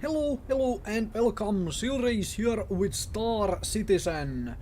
Hello and welcome, Silrace here with Star Citizen.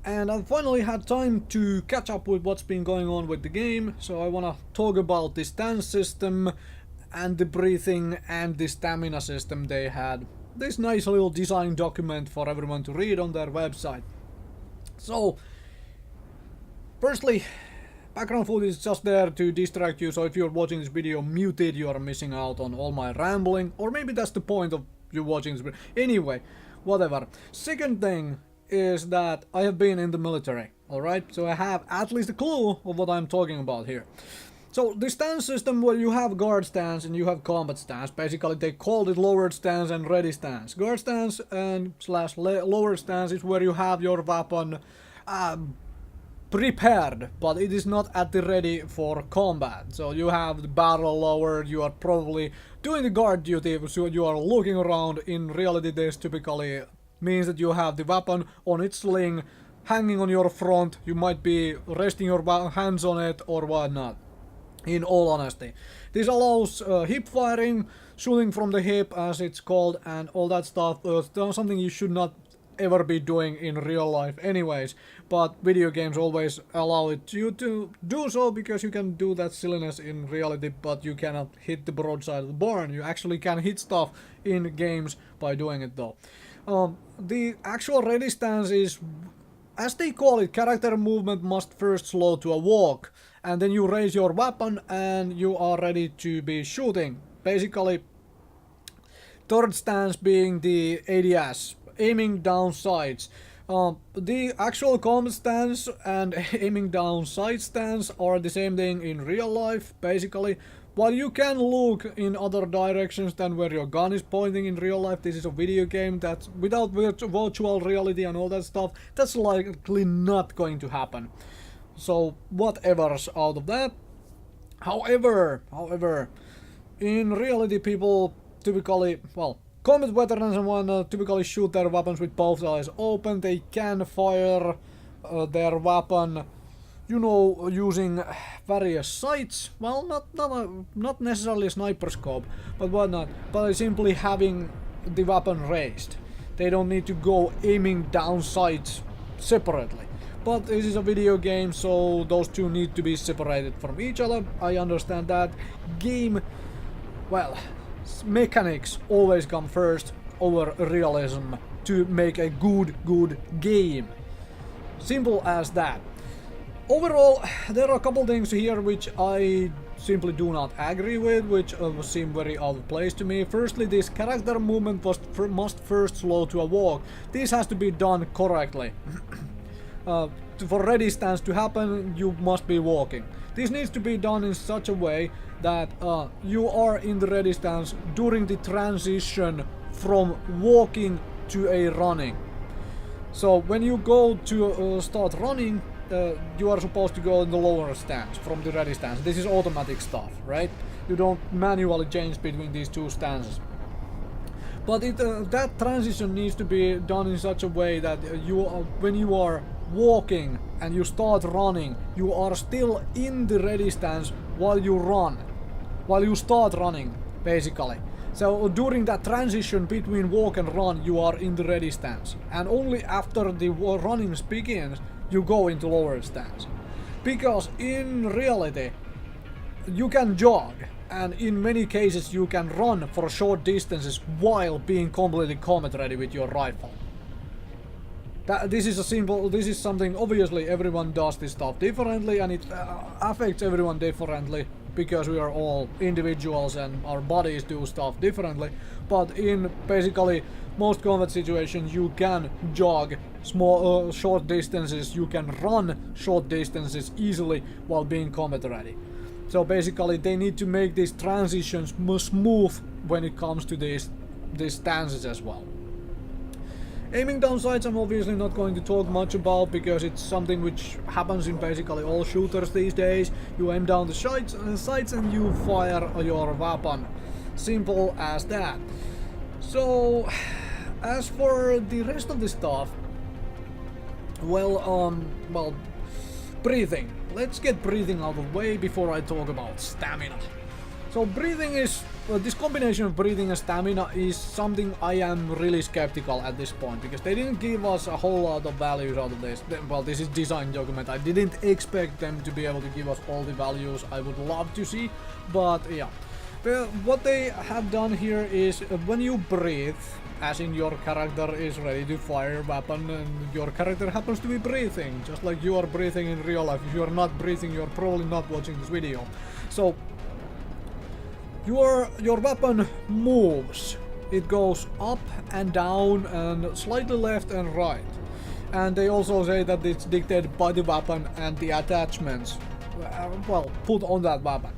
And I've finally had time to catch up with what's been going on with the game, so I wanna talk about the stance system and the breathing and the stamina system they had. This nice little design document for everyone to read on their website. So, firstly, background footage is just there to distract you, so if you're watching this video muted, you are missing out on all my rambling, or maybe that's the point of you watching this video. Anyway, whatever. Second thing is that I have been in the military, alright? So I have at least a clue of what I'm talking about here. So the stance system, where you have guard stance and you have combat stance, basically they called it lowered stance and ready stance. Guard stance and slash lowered stance is where you have your weapon prepared, but it is not at the ready for combat. So you have the barrel lowered, you are probably doing the guard duty, so you are looking around. In reality, this typically means that you have the weapon on its sling, hanging on your front. You might be resting your hands on it or whatnot, in all honesty. This allows hip firing, shooting from the hip as it's called, and all that stuff. Something you should not ever be doing in real life anyways, but video games always allow you to do so, because you can do that silliness in reality, but you cannot hit the broadside of the barn. You actually can hit stuff in games by doing it though. The actual ready stance is, as they call it, character movement must first slow to a walk, and then you raise your weapon and you are ready to be shooting. Basically, third stance being the ADS, aiming down sights. The actual combat stance and aiming down sight stance are the same thing in real life, basically. While you can look in other directions than where your gun is pointing in real life, this is a video game that's without virtual reality and all that stuff. That's likely not going to happen. So whatever's out of that. However, in reality, people typically, well, combat veterans and whatnot typically shoot their weapons with both eyes open. They can fire their weapon, you know, using various sights. Well, not necessarily a sniper scope, but whatnot. But simply having the weapon raised. They don't need to go aiming down sights separately. But this is a video game, so those two need to be separated from each other. I understand that. Game, well, mechanics always come first over realism to make a good game. Simple as that. Overall, there are a couple things here which I simply do not agree with, which seem very out of place to me. Firstly, this character movement must first slow to a walk. This has to be done correctly. For ready stance to happen, you must be walking. This needs to be done in such a way that you are in the ready stance during the transition from walking to a running. So when you go to start running, you are supposed to go in the lower stance from the ready stance. This is automatic stuff, right? You don't manually change between these two stances. But that transition needs to be done in such a way that when you are walking and you start running, you are still in the ready stance while you run. While you start running, basically. So during that transition between walk and run, you are in the ready stance. And only after the running begins, you go into lower stance. Because in reality, you can jog, and in many cases you can run for short distances while being completely combat ready with your rifle. This is something, obviously everyone does this stuff differently, and it affects everyone differently, because we are all individuals and our bodies do stuff differently. But in basically most combat situations, you can jog short distances, you can run short distances easily while being combat ready. So basically they need to make these transitions smooth when it comes to these stances as well. Aiming down sights I'm obviously not going to talk much about, because it's something which happens in basically all shooters these days. You aim down the sights and you fire your weapon. Simple as that. So, as for the rest of the stuff, well, breathing. Let's get breathing out of the way before I talk about stamina. So breathing is, this combination of breathing and stamina is something I am really skeptical at this point, because they didn't give us a whole lot of values out of this. Well, this is design document. I didn't expect them to be able to give us all the values I would love to see, but yeah. Well, what they have done here is when you breathe, as in your character is ready to fire a weapon and your character happens to be breathing, just like you are breathing in real life. If you are not breathing, you're probably not watching this video. So your weapon moves. It goes up and down and slightly left and right. And they also say that it's dictated by the weapon and the attachments, well, put on that weapon.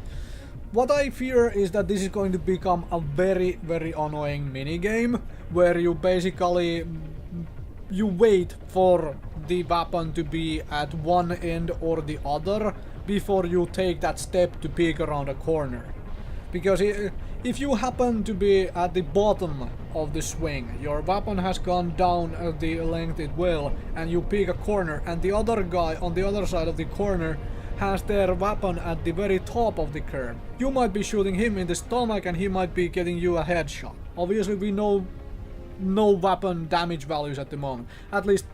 What I fear is that this is going to become a very, very annoying minigame, where you basically you wait for the weapon to be at one end or the other before you take that step to peek around a corner. Because if you happen to be at the bottom of the swing, your weapon has gone down the length it will, and you peek a corner, and the other guy on the other side of the corner has their weapon at the very top of the curve. You might be shooting him in the stomach and he might be getting you a headshot. Obviously we know no weapon damage values at the moment. At least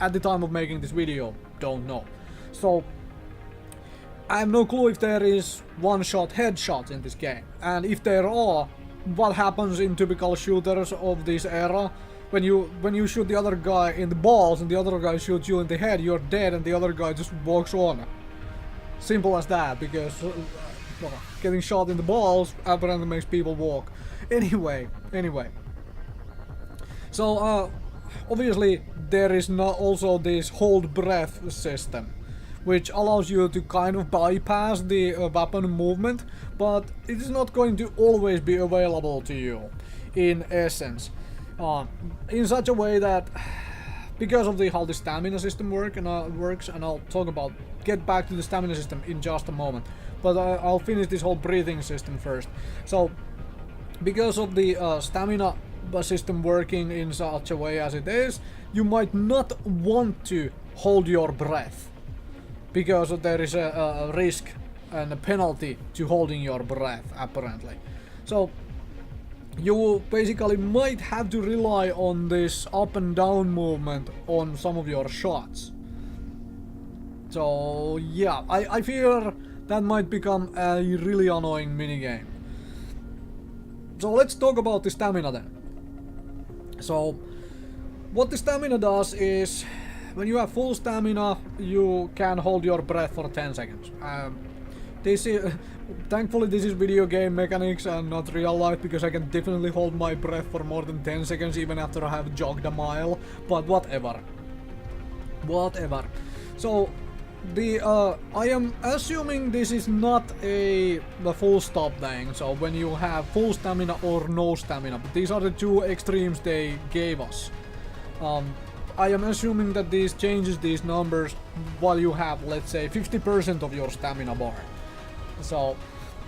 at the time of making this video, don't know. So I have no clue if there is one-shot headshots in this game. And if there are, what happens in typical shooters of this era? When you shoot the other guy in the balls and the other guy shoots you in the head, you're dead and the other guy just walks on. Simple as that, because well, getting shot in the balls apparently makes people walk. Anyway. So obviously there is not also this hold breath system, which allows you to kind of bypass the weapon movement, but it is not going to always be available to you, in essence. In such a way that, because of how the stamina system works, and I'll get back to the stamina system in just a moment, but I'll finish this whole breathing system first. So, because of the stamina system working in such a way as it is, you might not want to hold your breath, because there is a risk and a penalty to holding your breath, apparently. So you basically might have to rely on this up and down movement on some of your shots. So yeah, I fear that might become a really annoying minigame. So let's talk about the stamina then. So what the stamina does is, when you have full stamina, you can hold your breath for 10 seconds. Thankfully this is video game mechanics and not real life, because I can definitely hold my breath for more than 10 seconds even after I have jogged a mile, but whatever. So I am assuming this is not the full stop thing, so when you have full stamina or no stamina, but these are the two extremes they gave us. I am assuming that this changes these numbers while you have, let's say, 50% of your stamina bar. So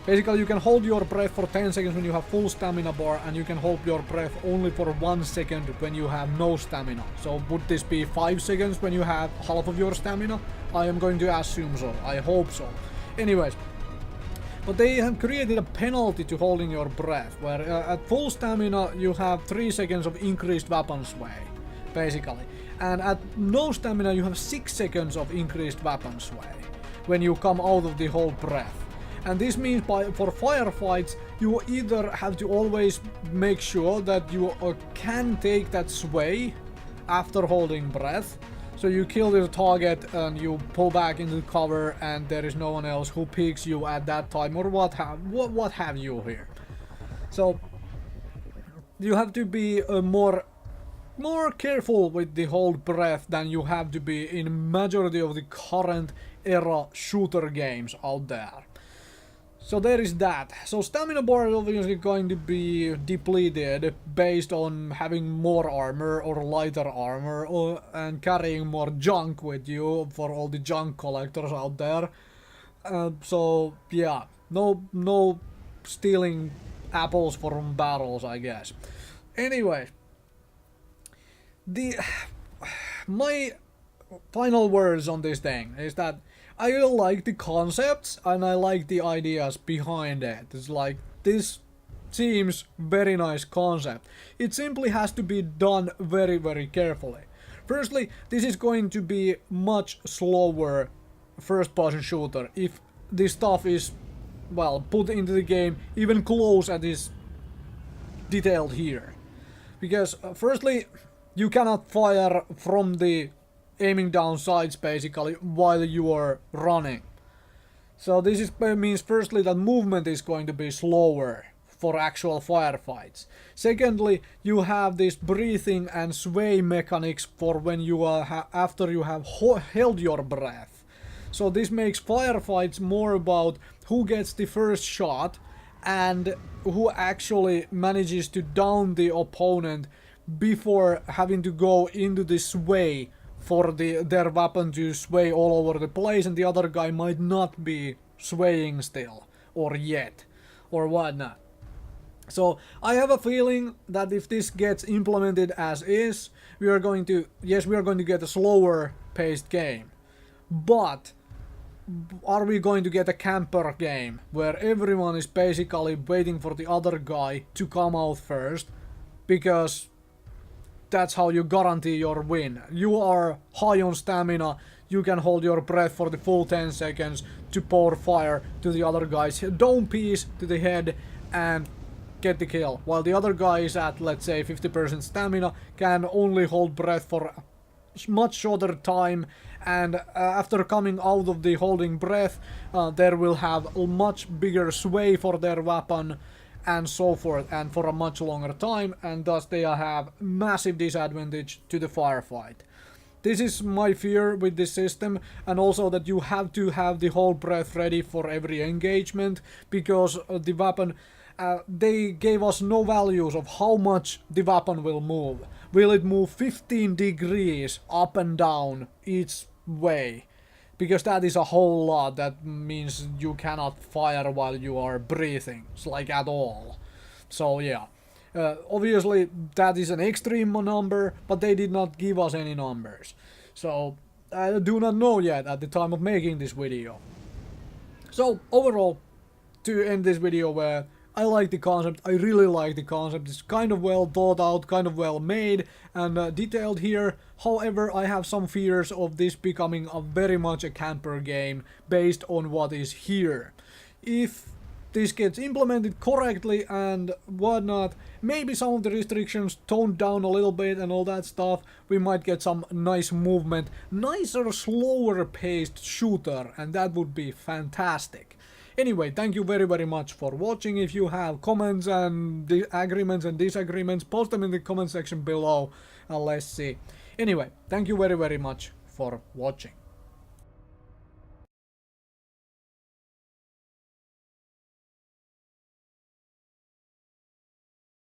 basically you can hold your breath for 10 seconds when you have full stamina bar, and you can hold your breath only for 1 second when you have no stamina. So would this be 5 seconds when you have half of your stamina? I am going to assume so. I hope so. Anyways, but they have created a penalty to holding your breath, where at full stamina you have 3 seconds of increased weapon sway, basically. And at no stamina you have 6 seconds of increased weapon sway when you come out of the whole breath. And this means for firefights, you either have to always make sure that you can take that sway after holding breath. So you kill the target and you pull back into cover, and there is no one else who picks you at that time, or what have you here. So you have to be more careful with the hold breath than you have to be in majority of the current era shooter games out there. So there is that. So stamina bar is obviously going to be depleted based on having more armor or lighter armor, and carrying more junk with you for all the junk collectors out there. So yeah, no stealing apples from barrels, I guess. Anyway, my final words on this thing is that I really like the concepts and I like the ideas behind it. It's like, this seems very nice concept. It simply has to be done very, very carefully. Firstly, this is going to be much slower first person shooter if this stuff is, well, put into the game even close as is detailed here. Because firstly, you cannot fire from the aiming down sights basically while you are running. So this means firstly that movement is going to be slower for actual firefights. Secondly, you have this breathing and sway mechanics for when you are after you have held your breath. So this makes firefights more about who gets the first shot and who actually manages to down the opponent before having to go into the sway for their weapon to sway all over the place, and the other guy might not be swaying still or yet or whatnot. So I have a feeling that if this gets implemented as is, we are going to get a slower paced game. But are we going to get a camper game where everyone is basically waiting for the other guy to come out first, because that's how you guarantee your win. You are high on stamina, you can hold your breath for the full 10 seconds to pour fire to the other guy's dome piece to the head and get the kill, while the other guy is at, let's say, 50% stamina, can only hold breath for a much shorter time, and after coming out of the holding breath, they will have a much bigger sway for their weapon and so forth, and for a much longer time, and thus they have massive disadvantage to the firefight. This is my fear with this system, and also that you have to have the whole breath ready for every engagement, because the weapon, they gave us no values of how much the weapon will move. Will it move 15 degrees up and down each way? Because that is a whole lot. That means you cannot fire while you are breathing, it's like at all. So yeah, obviously that is an extreme number, but they did not give us any numbers. So I do not know yet at the time of making this video. So overall, to end this video, where I like the concept, I really like the concept, it's kind of well thought out, kind of well made and detailed here. However, I have some fears of this becoming a very much a camper game based on what is here. If this gets implemented correctly and whatnot, maybe some of the restrictions toned down a little bit and all that stuff, we might get some nice movement, nicer, slower paced shooter, and that would be fantastic. Anyway, thank you very, very much for watching. If you have comments and agreements and disagreements, post them in the comment section below and let's see. Anyway, thank you very, very much for watching.